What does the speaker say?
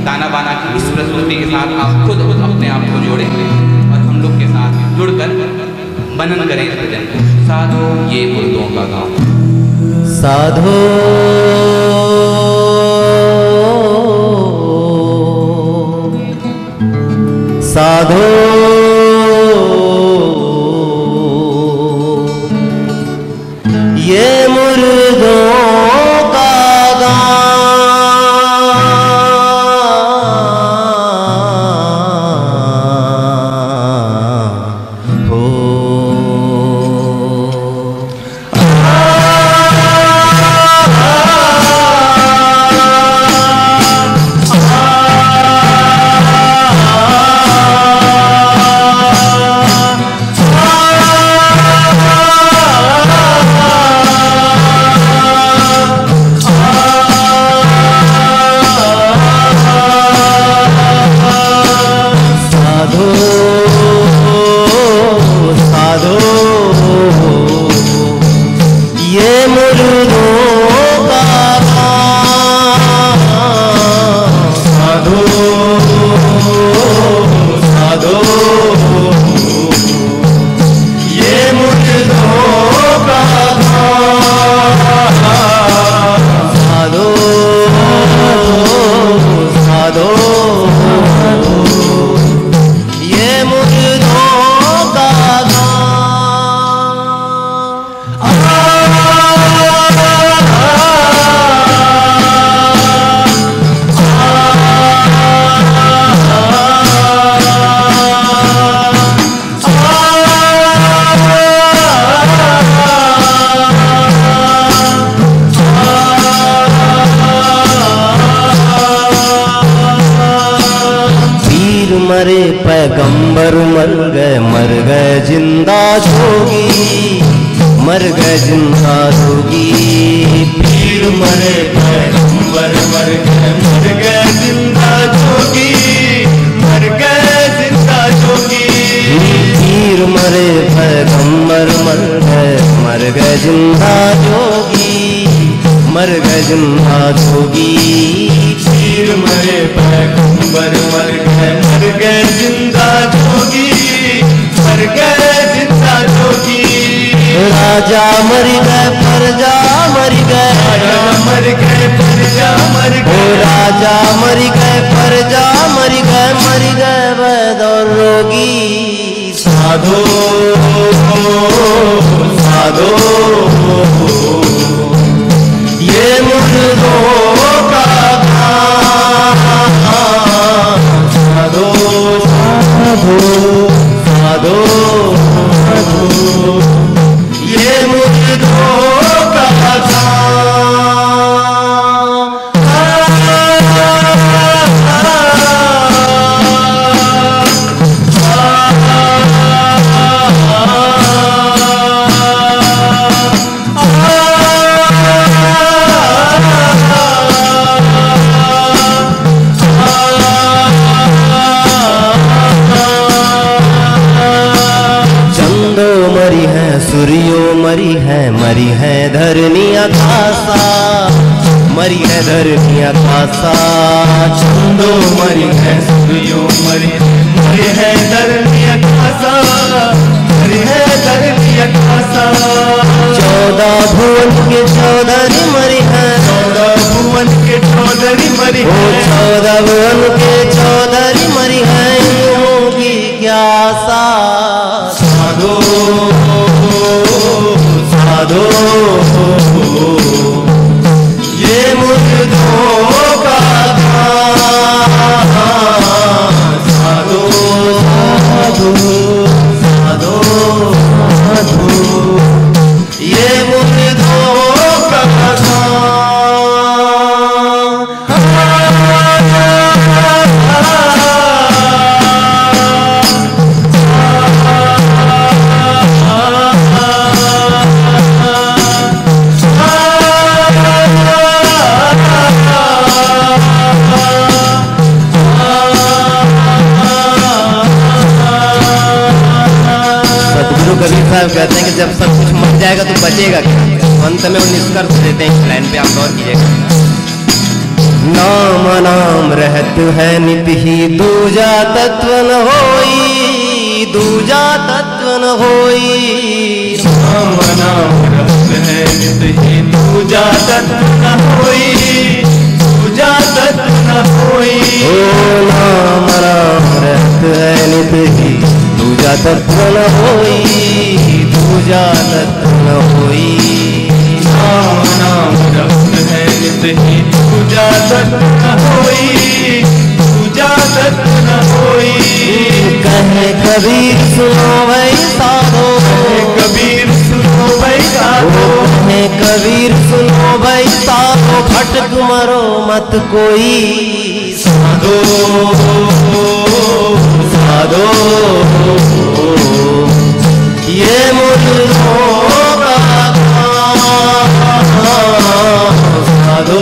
ताना बाना की इस प्रस्तुति के साथ आप खुद अपने आप को जोड़ें और हम लोग के साथ जुड़कर मनन करें इस भजन को। साधो ये मुर्दों का गाँव। साधो साधो ये मुर्दों का पैगंबर मर गए जिंदा जोगी, मर गए जिंदा जोगी। पीर मरे पैगंबर मर गए जिंदा जोगी, मर गए जिंदा जोगी। पीर मरे पैगंबर मर गए जिंदा जोगी, मर गए जिंदा जोगी। पीर मरे पैगंबर मर गए जिंदा जोगी, मर गए जिंदा जोगी। राजा मर गए प्रजा मर गए, राजा मर गए प्रजा मर गए। राजा मर गए प्रजा मर गए वैद और रोगी। साधो साधो ये मुर्दों का साधो साधो साधो साधो ये मुर्दों का मरी है धरनी आकाशा, मरी है धरनी आकाशा। चंदो मरी है सूर्यो मरी है धरनी आकाशा, मरी है धरनी आकाशा। 14 भुवन के चौधरी मरी है, 14 भुवन के चौधरी मरी है। 14 भुवन के चौधरी मरी है, होगी क्या सा। साधो साधो ये मुर्दों का साधो साधो साधो साधो ये मुर्दों का कबीर साहब कहते हैं कि जब सब कुछ मर जाएगा तो बचेगा क्या। अंत में वो निष्कर्ष देते हैं, इस लाइन पे आप गौर कीजिएगा। नाम नाम रहत है नित ही, दूजा तत्व न होई, दूजा तत्व न होई। नाम नाम रहत है नित ही, दूजा तत्व न होई, दूजा तत्व न होई। ओ नाम नाम रहत है नित ही, दूजा तत्व न होई, दूजा तत्व न होई। नाम नाम रहत है नित ही, दूजा तत्व न होई, दूजा तत्व न होई। कहे कबीर सुनो भाई साधो, कबीर सुनो भाई साधो, कहे कबीर सुनो भाई साधो, भटक मरो मत कोई। साधो साधो ये मुर्दों का काम, साधो